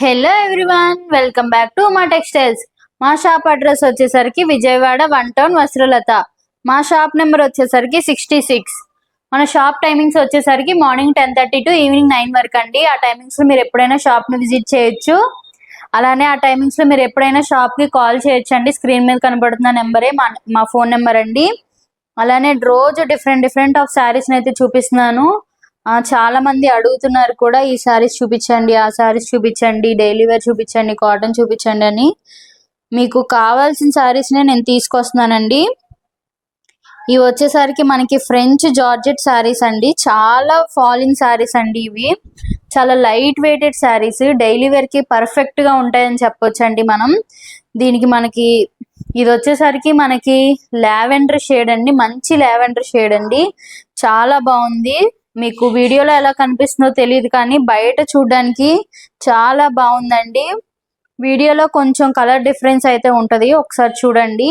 Hello everyone, welcome back to మా textiles. మా shop address వచ్చేసరికి విజయవాడ 1 టౌన్ వస్త్రలత. మా షాప్ నెంబర్ వచ్చేసరికి 66. మన షాప్ టైమింగ్స్ వచ్చేసరికి మార్నింగ్ 10:30 టు ఈవినింగ్ 9 వరకు అండి. ఆ టైమింగ్స్లో మీరు ఎప్పుడైనా షాప్ని విజిట్ చేయొచ్చు. అలానే ఆ టైమింగ్స్లో మీరు ఎప్పుడైనా షాప్కి కాల్ చేయొచ్చు అండి. స్క్రీన్ మీద కనబడుతున్న నెంబరే మా ఫోన్ నెంబర్ అండి. అలానే రోజు డిఫరెంట్ ఆఫ్ శారీస్ని అయితే చూపిస్తున్నాను. చాలా మంది అడుగుతున్నారు కూడా, ఈ శారీస్ చూపించండి, ఆ శారీస్ చూపించండి, డైలీ వేర్ చూపించండి, కాటన్ చూపించండి అని. మీకు కావాల్సిన శారీస్నే నేను తీసుకొస్తున్నానండి. ఇవి వచ్చేసరికి మనకి ఫ్రెంచ్ జార్జెట్ శారీస్ అండి. చాలా ఫాలింగ్ శారీస్ అండి. ఇవి చాలా లైట్ వెయిటెడ్ శారీస్, డైలీ వేర్కి పర్ఫెక్ట్గా ఉంటాయని చెప్పొచ్చండి మనం. దీనికి మనకి ఇది వచ్చేసరికి మనకి లావెండర్ షేడ్ అండి, మంచి లావెండర్ షేడ్ అండి. చాలా బాగుంది. మీకు వీడియోలో ఎలా కనిపిస్తుందో తెలియదు, కానీ బయట చూడడానికి చాలా బాగుందండి. వీడియోలో కొంచెం కలర్ డిఫరెన్స్ అయితే ఉంటుంది, ఒకసారి చూడండి.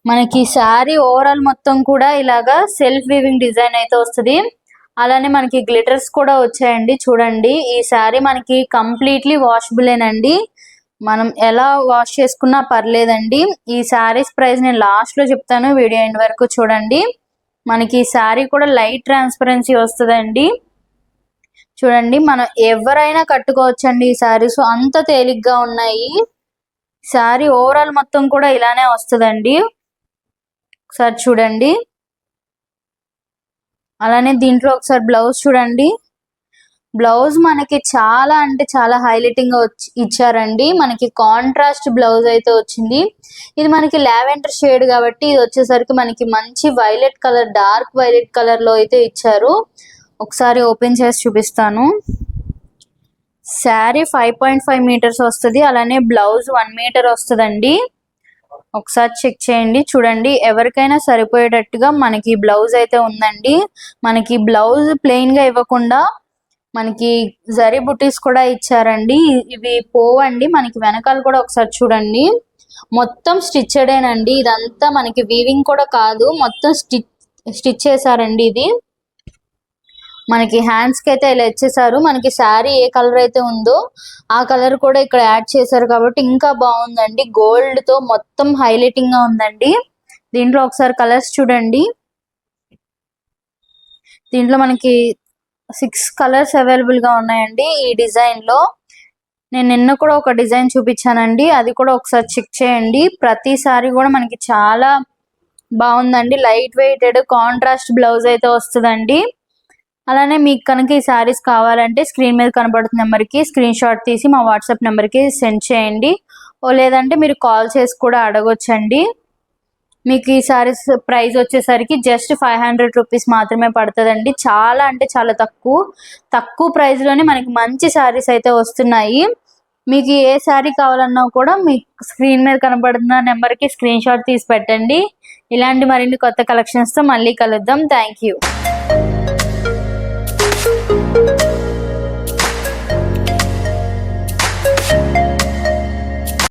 మనకి శారీ ఓవరాల్ మొత్తం కూడా ఇలాగా సెల్ఫ్ వీవింగ్ డిజైన్ అయితే వస్తుంది. అలానే మనకి గ్లిటర్స్ కూడా వచ్చాయండి. చూడండి, ఈ శారీ మనకి కంప్లీట్లీ వాషబులేనండి. మనం ఎలా వాష్ చేసుకున్నా పర్లేదండి. ఈ శారీస్ ప్రైస్ నేను లాస్ట్లో చెప్తాను, వీడియో ఎండ్ వరకు చూడండి. మనకి శారీ కూడా లైట్ ట్రాన్స్పరెన్సీ వస్తుందండి. చూడండి, మనం ఎవరైనా కట్టుకోవచ్చండి ఈ శారీస్, అంత తేలిగ్గా ఉన్నాయి. శారీ ఓవరాల్ మొత్తం కూడా ఇలానే వస్తుందండి. ఒకసారి చూడండి. అలానే దీంట్లో ఒకసారి బ్లౌజ్ చూడండి. బ్లౌజ్ మనకి చాలా అంటే చాలా హైలైటింగ్ గా ఇచ్చారండి. మనకి కాంట్రాస్ట్ బ్లౌజ్ అయితే వచ్చింది. ఇది మనకి లావెండర్ షేడ్ కాబట్టి ఇది వచ్చేసరికి మనకి మంచి violet colour, dark violet colour లో అయితే ఇచ్చారు. ఒకసారి ఓపెన్ చేసి చూపిస్తాను. శారీ 5.5 మీటర్స్ వస్తుంది. అలానే బ్లౌజ్ 1 మీటర్ వస్తుందండి. ఒకసారి చెక్ చేయండి. చూడండి, ఎవరికైనా సరిపోయేటట్టుగా మనకి బ్లౌజ్ అయితే ఉందండి. మనకి బ్లౌజ్ ప్లెయిన్ గా ఇవ్వకుండా మనకి జరీ బుటీస్ కూడా ఇచ్చారండి. ఇవి పోవండి. మనకి వెనకాల కూడా ఒకసారి చూడండి, మొత్తం స్టిచ్చెడేనండి. ఇదంతా మనకి వీవింగ్ కూడా కాదు, మొత్తం స్టిచ్ చేశారండి. ఇది మనకి హ్యాండ్స్ కి అయితే ఇలా ఇచ్చేసారు. మనకి శారీ ఏ కలర్ అయితే ఉందో ఆ కలర్ కూడా ఇక్కడ యాడ్ చేశారు కాబట్టి ఇంకా బాగుందండి. గోల్డ్ తో మొత్తం హైలైటింగ్ గా ఉందండి. దీంట్లో ఒకసారి కలర్స్ చూడండి. దీంట్లో మనకి 6 కలర్స్ అవైలబుల్ గా ఉన్నాయండి ఈ డిజైన్ లో. నేను నిన్న కూడా ఒక డిజైన్ చూపించానండి, అది కూడా ఒకసారి చెక్ చేయండి. ప్రతిసారి కూడా మనకి చాలా బాగుందండి. లైట్ వెయిటెడ్ కాంట్రాస్ట్ బ్లౌజ్ అయితే వస్తుందండి. అలానే మీకు కనుక ఈ శారీస్ కావాలంటే స్క్రీన్ మీద కనబడుతున్న నెంబర్కి స్క్రీన్ షాట్ తీసి మా వాట్సాప్ నెంబర్కి సెండ్ చేయండి. లేదంటే మీరు కాల్ చేసి కూడా అడగొచ్చండి. మీకు ఈ శారీస్ ప్రైస్ వచ్చేసరికి జస్ట్ 500 రూపీస్ మాత్రమే పడుతుందండి. చాలా అంటే చాలా తక్కువ ప్రైస్లోనే మనకి మంచి శారీస్ అయితే వస్తున్నాయి. మీకు ఏ శారీ కావాలన్నా కూడా మీ స్క్రీన్ మీద కనబడుతున్న నెంబర్కి స్క్రీన్ షాట్ తీసి పెట్టండి. ఇలాంటి మరిన్ని కొత్త కలెక్షన్స్తో మళ్ళీ కలుద్దాం. Thank you.